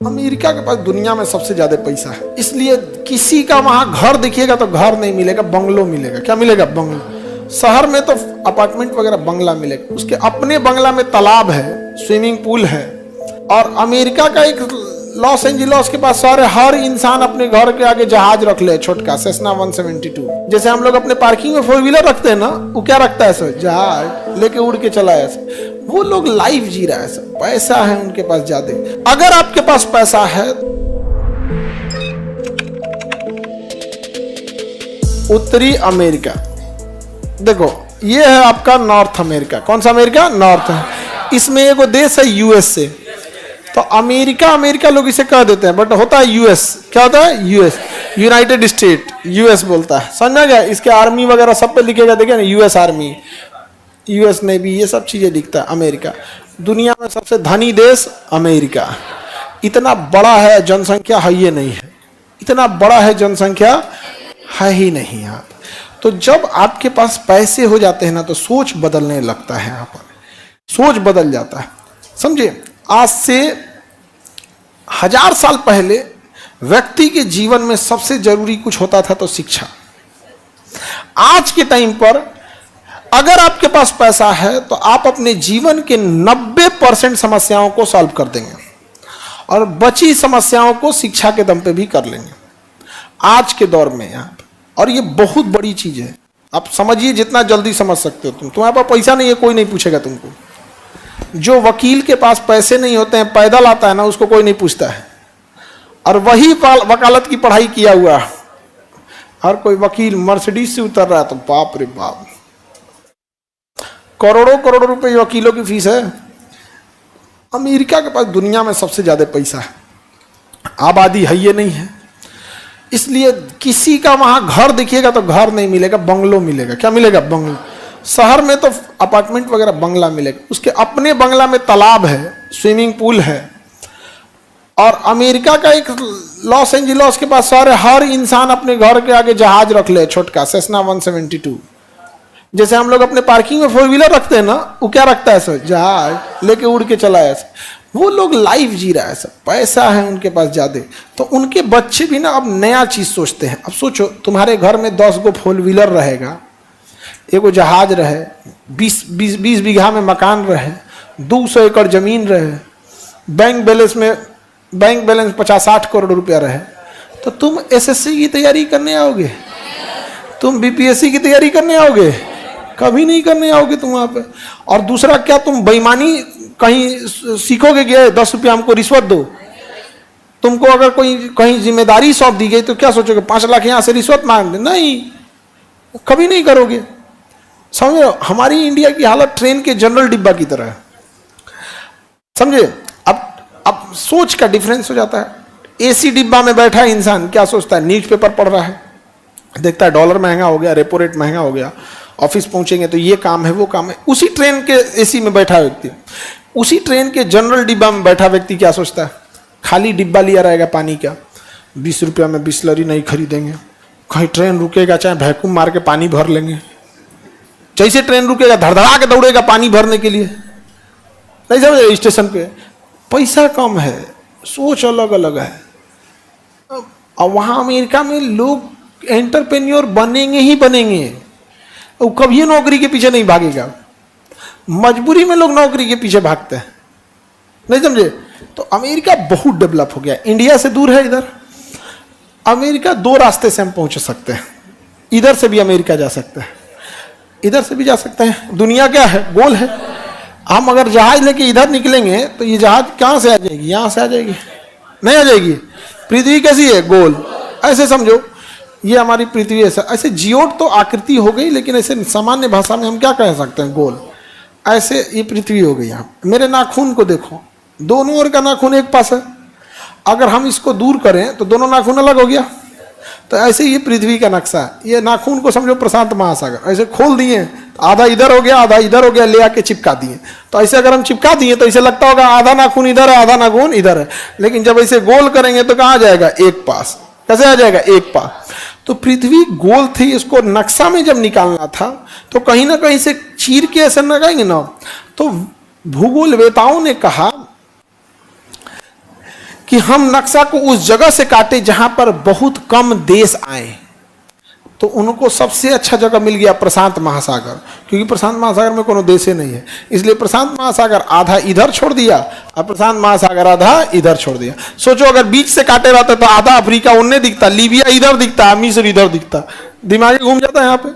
America के पास दुनिया में सबसे ज्यादा पैसा है, इसलिए किसी का वहां घर देखिएगा तो घर नहीं मिलेगा, बंगलो मिलेगा। क्या मिलेगा? बंगलो। शहर में तो अपार्टमेंट वगैरह, बंगला मिलेगा। उसके अपने बंगला में तालाब है, स्विमिंग पूल है। और अमेरिका का एक लॉस एंजिलस के पास सारे हर इंसान अपने घर के आगे जहाज रख ले, छोटका सेस्ना 172। जैसे हम लोग अपने पार्किंग में 4 व्हीलर रखते हैं ना, वो क्या रखता है सर? जहाज लेके उड़ के चला है। वो लोग लाइफ जी रहा है सर, पैसा है उनके पास ज्यादा। अगर आपके पास पैसा है, उत्तरी अमेरिका देखो, ये है आपका नॉर्थ अमेरिका। कौन सा अमेरिका? नॉर्थ है। इसमें एक देश है यूएसए। तो अमेरिका लोग इसे कह देते हैं, बट होता है यूएस। क्या होता है? US, United state. यूएस बोलता है, समझा गया? इसके आर्मी वगैरह सब पे लिखेगा, देखिए ना, यूएस आर्मी, यूएस नेवी, ये सब चीजें लिखता है अमेरिका। दुनिया में सबसे धनी देश अमेरिका। इतना बड़ा है, जनसंख्या है ये नहीं है, इतना बड़ा है जनसंख्या है ही नहीं यहाँ। तो जब आपके पास पैसे हो जाते हैं ना, तो सोच बदलने लगता है। यहाँ पर सोच बदल जाता है, समझे? आज से 1000 साल पहले व्यक्ति के जीवन में सबसे जरूरी कुछ होता था तो शिक्षा। आज के टाइम पर अगर आपके पास पैसा है तो आप अपने जीवन के 90% समस्याओं को सॉल्व कर देंगे और बची समस्याओं को शिक्षा के दम पे भी कर लेंगे आज के दौर में यहाँ पे। और ये बहुत बड़ी चीज है, आप समझिए, जितना जल्दी समझ सकते हो तुम। तुम्हारे पास पैसा नहीं है, कोई नहीं पूछेगा तुमको। जो वकील के पास पैसे नहीं होते हैं, पैदल आता है ना, उसको कोई नहीं पूछता है। और वही वकालत की पढ़ाई किया हुआ हर कोई वकील मर्सिडीज से उतर रहा है, तो बाप रे बाप, करोड़ों करोड़ों रुपए वकीलों की फीस है। अमेरिका के पास दुनिया में सबसे ज्यादा पैसा है, आबादी है ये नहीं है, इसलिए किसी का वहां घर देखिएगा तो घर नहीं मिलेगा, बंगलो मिलेगा। क्या मिलेगा? बंगलो। शहर में तो अपार्टमेंट वगैरह, बंगला मिलेगा। उसके अपने बंगला में तालाब है, स्विमिंग पूल है। और अमेरिका का एक लॉस एंजिलस के पास सारे हर इंसान अपने घर के आगे जहाज रख ले, छोटका सेस्ना 172। जैसे हम लोग अपने पार्किंग में 4 व्हीलर रखते हैं ना, वो क्या रखता है सर? जहाज लेके उड़ के चला है। वो लोग लाइफ जी रहा है सर, पैसा है उनके पास ज्यादा। तो उनके बच्चे भी ना अब नया चीज सोचते हैं। अब सोचो, तुम्हारे घर में 10 गो 4 व्हीलर रहेगा, एगो जहाज रहे, 20 बीघा में मकान रहे, 200 एकड़ जमीन रहे, बैंक बैलेंस 50-60 करोड़ रुपया रहे, तो तुम एसएससी की तैयारी करने आओगे? तुम बीपीएससी की तैयारी करने आओगे? कभी नहीं करने आओगे तुम वहां पे। और दूसरा क्या, तुम बेईमानी कहीं सीखोगे? गए 10 रुपया हमको रिश्वत दो। तुमको अगर कोई कहीं जिम्मेदारी सौंप दी गई तो क्या सोचोगे? 5 लाख यहाँ से रिश्वत मांग दे? नहीं, कभी नहीं करोगे। समझो, हमारी इंडिया की हालत ट्रेन के जनरल डिब्बा की तरह है, समझे? अब सोच का डिफरेंस हो जाता है। एसी डिब्बा में बैठा इंसान क्या सोचता है? न्यूज़पेपर पढ़ रहा है, देखता है डॉलर महंगा हो गया, रेपो रेट महंगा हो गया, ऑफिस पहुंचेंगे तो ये काम है वो काम है। उसी ट्रेन के एसी में बैठा व्यक्ति, उसी ट्रेन के जनरल डिब्बा में बैठा व्यक्ति क्या सोचता है? खाली डिब्बा लिया रहेगा पानी का, 20 रुपया में बिस्लरी नहीं खरीदेंगे, कहीं ट्रेन रुकेगा चाहे वैक्यूम मार के पानी भर लेंगे। जैसे ट्रेन रुकेगा धड़धड़ा के दौड़ेगा पानी भरने के लिए, नहीं समझे? स्टेशन पे पैसा कम है, सोच अलग अलग है। और वहां अमेरिका में लोग एंटरप्रेन्योर बनेंगे ही बनेंगे, वो कभी नौकरी के पीछे नहीं भागेगा। मजबूरी में लोग नौकरी के पीछे भागते हैं, नहीं समझे? तो अमेरिका बहुत डेवलप हो गया, इंडिया से दूर है। इधर अमेरिका 2 रास्ते से हम पहुंच सकते हैं, इधर से भी अमेरिका जा सकते हैं, इधर से भी जा सकते हैं। दुनिया क्या है? गोल है। हम अगर जहाज लेके इधर निकलेंगे तो ये जहाज कहां से आ जाएगी? यहां से आ जाएगी? नहीं आ जाएगी। पृथ्वी कैसी है? गोल। ऐसे समझो, ये हमारी पृथ्वी ऐसे जियोट तो आकृति हो गई, लेकिन ऐसे सामान्य भाषा में हम क्या कह सकते हैं? गोल। ऐसे ये पृथ्वी हो गई। यहाँ मेरे नाखून को देखो, दोनों ओर का नाखून एक पास है, अगर हम इसको दूर करें तो दोनों नाखून अलग हो गया। तो ऐसे ये पृथ्वी का नक्शा है। ये नाखून को समझो प्रशांत महासागर, ऐसे खोल दिए तो आधा इधर हो गया, आधा इधर हो गया, ले आके चिपका दिए। तो ऐसे अगर हम चिपका दिए तो ऐसे लगता होगा आधा नाखून इधर है, आधा नाखून इधर है। लेकिन जब ऐसे गोल करेंगे तो कहाँ जाएगा? एक पास। कैसे आ जाएगा? एक पास। तो पृथ्वी गोल थी, इसको नक्शा में जब निकालना था तो कहीं ना कहीं से चीर के ऐसे लगाएंगे ना। तो भूगोलवेताओं ने कहा कि हम नक्शा को उस जगह से काटे जहां पर बहुत कम देश आए। तो उनको सबसे अच्छा जगह मिल गया प्रशांत महासागर, क्योंकि प्रशांत महासागर में कोनो देश ही नहीं है, इसलिए प्रशांत महासागर आधा इधर छोड़ दिया और प्रशांत महासागर आधा इधर छोड़ दिया। सोचो अगर बीच से काटे रहते तो आधा अफ्रीका उन्हें दिखता, लीबिया इधर दिखता, मिस्र इधर दिखता, दिमाग घूम जाता है यहाँ पे।